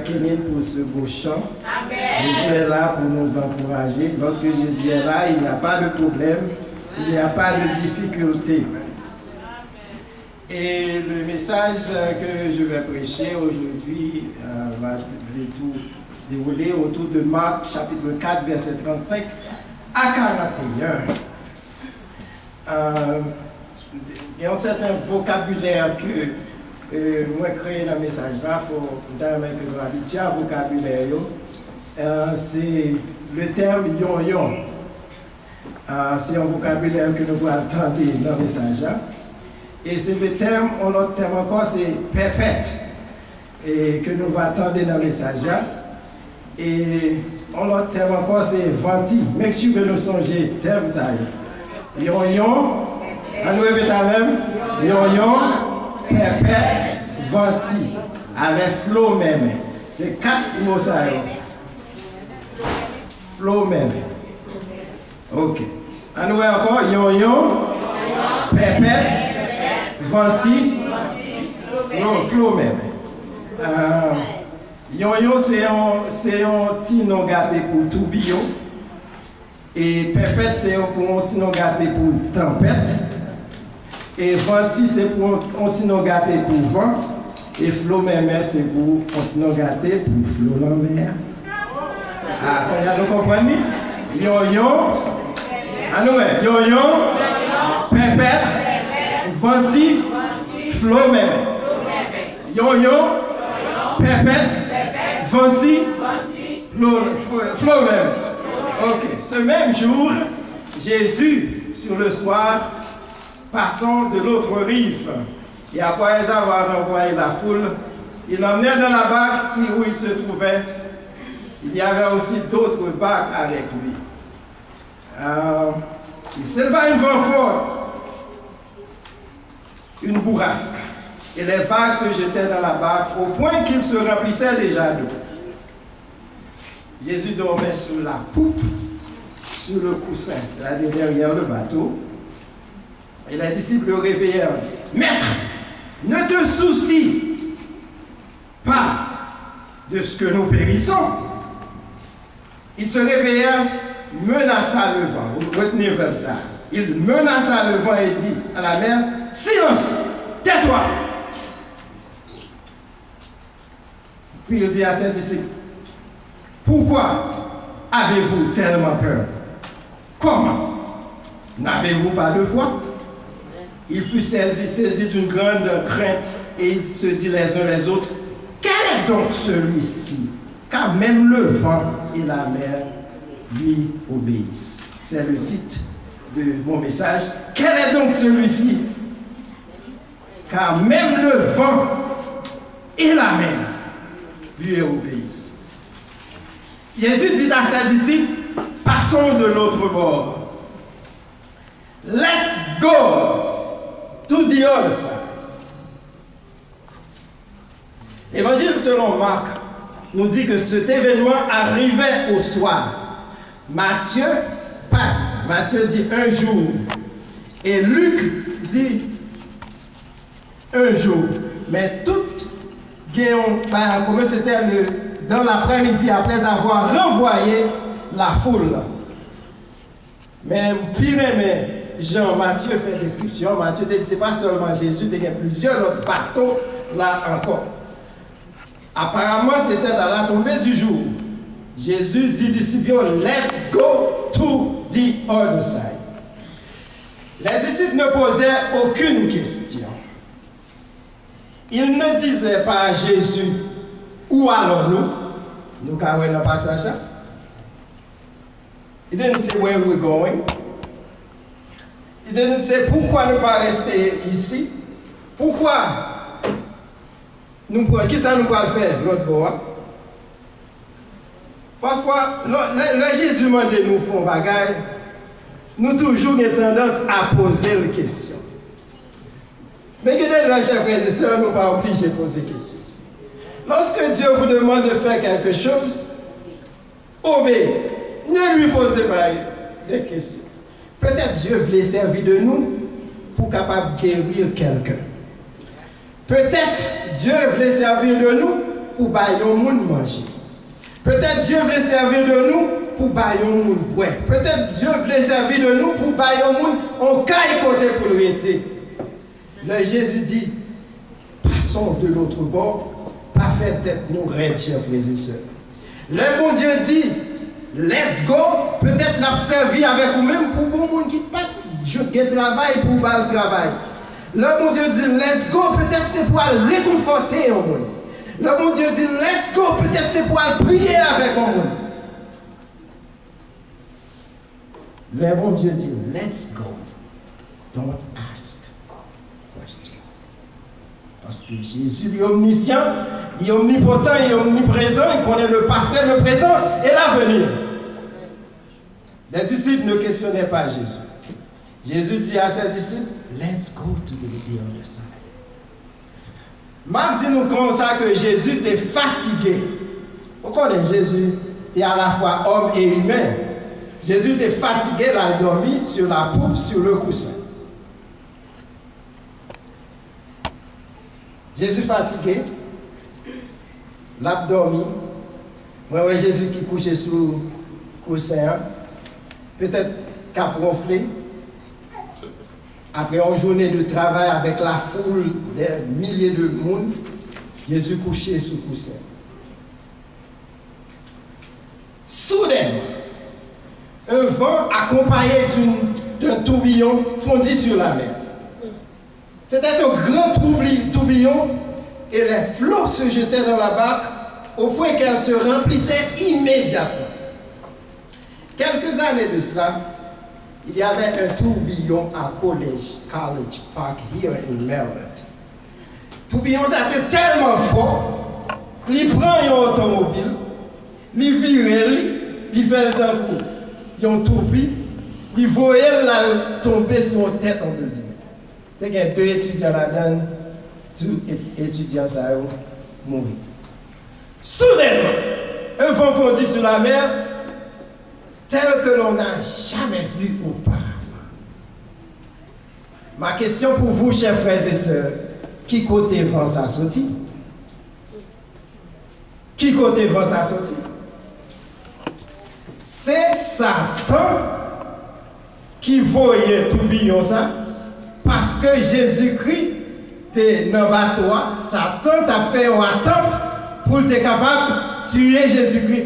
Kénine pour ce beau chant. Jésus est là pour nous encourager. Lorsque Jésus est là, il n'y a pas de problème, il n'y a pas de difficulté. Et le message que je vais prêcher aujourd'hui va tout dérouler autour de Marc chapitre 4 verset 35 à 41. Il y a un certain vocabulaire que moi créé dans le message là, il faut que nous habituions au vocabulaire. C'est le terme yon-yon. C'est un vocabulaire que nous allons entendre dans le message là. Et c'est le terme, l'autre terme encore, c'est pépette, et que nous allons attendre dans le message là. Et l'autre terme encore, c'est venti. Make sure que nous songeons terme ça. Yon-yon, on nous répète même, yon-yon, pépette, venti, avec flow même. Les 4 mots ça. Flow même. Ok. On nous encore, yon-yon, pépette, venti, flow même. Yon-yon, c'est un petit nom gâté pour tourbillon. Et pépette, c'est un petit nom gâté pour tempête. Et venti, c'est pour un petit nom gâté pour vent. Et flow même, c'est pour un petit nom gâté pour flow en mer. Ah, vous comprenez? Yon-yon, yon-yon, pépette, venti, flow même. Yon-yon, pépette, venti, flow même. Ok. Ce même jour, Jésus, sur le soir, passant de l'autre rive, et après avoir renvoyé la foule, il l'emmenait dans la barque où il se trouvait. Il y avait aussi d'autres barques avec lui. Il s'éleva une vent fort, une bourrasque, et les vagues se jetaient dans la barque au point qu'il se remplissait déjà d'eau. Jésus dormait sur la poupe, sur le coussin, c'est-à-dire derrière le bateau. Et les disciples le réveillèrent. Maître, ne te soucie pas de ce que nous périssons. Il se réveilla, menaça le vent. Retenez vers ça. Il menaça le vent et dit à la mer, silence, tais-toi. Puis il dit à ses disciples, pourquoi avez-vous tellement peur? Comment? N'avez-vous pas de foi? Il fut saisi d'une grande crainte et il se dit les uns les autres, quel est donc celui-ci? Car même le vent et la mer lui obéissent. C'est le titre de mon message. Quel est donc celui-ci? Car même le vent et la mer lui obéissent. Jésus dit à ses disciples, passons de l'autre bord. Let's go to the other side. L'évangile selon Marc nous dit que cet événement arrivait au soir. Matthieu pas dit ça. Matthieu dit un jour. Et Luc dit un jour. Mais tout comme c'était dans l'après-midi après avoir renvoyé la foule. Mais pire, Jean, Matthieu fait description. Matthieu dit que ce n'est pas seulement Jésus, il y a plusieurs autres bateaux là encore. Apparemment, c'était dans la tombée du jour. Jésus dit disciples, let's go to the other side. Les disciples ne posaient aucune question. Ils ne disaient pas à Jésus, où allons-nous? Nous avons le passage. Ils didn't say where we're going. Ils didn't say pourquoi ne pas rester ici? Pourquoi? Qui ça nous va faire l'autre bord? Parfois, le Jésus demande de nous faire bagaille, nous toujours avons tendance à poser la question. Mais les chers frères et sœurs, nous ne sommes pas obligés de poser des questions. Lorsque Dieu vous demande de faire quelque chose, obéissez. Ne lui posez pas des questions. Peut-être Dieu voulait servir de nous pour capable guérir quelqu'un. Peut-être Dieu voulait servir de nous pour bailler au monde manger. Peut-être Dieu voulait servir de nous pour bailler au monde boire. Peut-être Dieu voulait servir de nous pour bailler au monde on caille côté pour le rester. Là Jésus dit, passons de l'autre bord, pas faire tête nous raides, chers frères et sœurs. Le bon Dieu dit, let's go, peut-être n'a servi avec vous-même pour bon monde qui pas de travail pour bas le travail. Le bon Dieu dit, let's go, peut-être c'est pour aller réconforter au monde. Le bon Dieu dit, let's go, peut-être c'est pour aller prier avec au monde. Le bon Dieu dit, let's go, don't ask question. Parce que Jésus est omniscient, il est omnipotent, il est omniprésent, il connaît le passé, le présent et l'avenir. Les disciples ne questionnaient pas Jésus. Jésus dit à ses disciples, let's go to the other side. Marc dit nous comme ça que Jésus était fatigué. Vous connaissez Jésus était à la fois homme et humain. Jésus était fatigué, il a dormi sur la poupe, sur le coussin. Jésus fatigué, il a dormi. Moi, ouais, Jésus qui couchait sur le coussin, peut-être qu'a ronflé. Après une journée de travail avec la foule des milliers de monde, Jésus couchait sous le coussin. Soudainement, un vent accompagné d'un tourbillon fondit sur la mer. C'était un grand tourbillon et les flots se jetaient dans la barque au point qu'elle se remplissait immédiatement. Quelques années de cela, il y avait un tourbillon à College Park, here in Maryland. Le tourbillon, c'était tellement fort, il prend un automobile, il vire, il fait le temps, il a un tourbillon, il voyait la tomber sur la tête, on peut dire. Il y a deux étudiants là-dedans, deux étudiants ça ont mouru. Soudainement, un vent fondit sur la mer, tel que l'on n'a jamais vu auparavant. Ma question pour vous, chers frères et sœurs, qui côté vent ça sorti? Qui côté vent ça sorti? C'est Satan qui voyait tourbillon ça, parce que Jésus-Christ était dans le bateau, Satan t'a fait une attente pour être capable de tuer Jésus-Christ.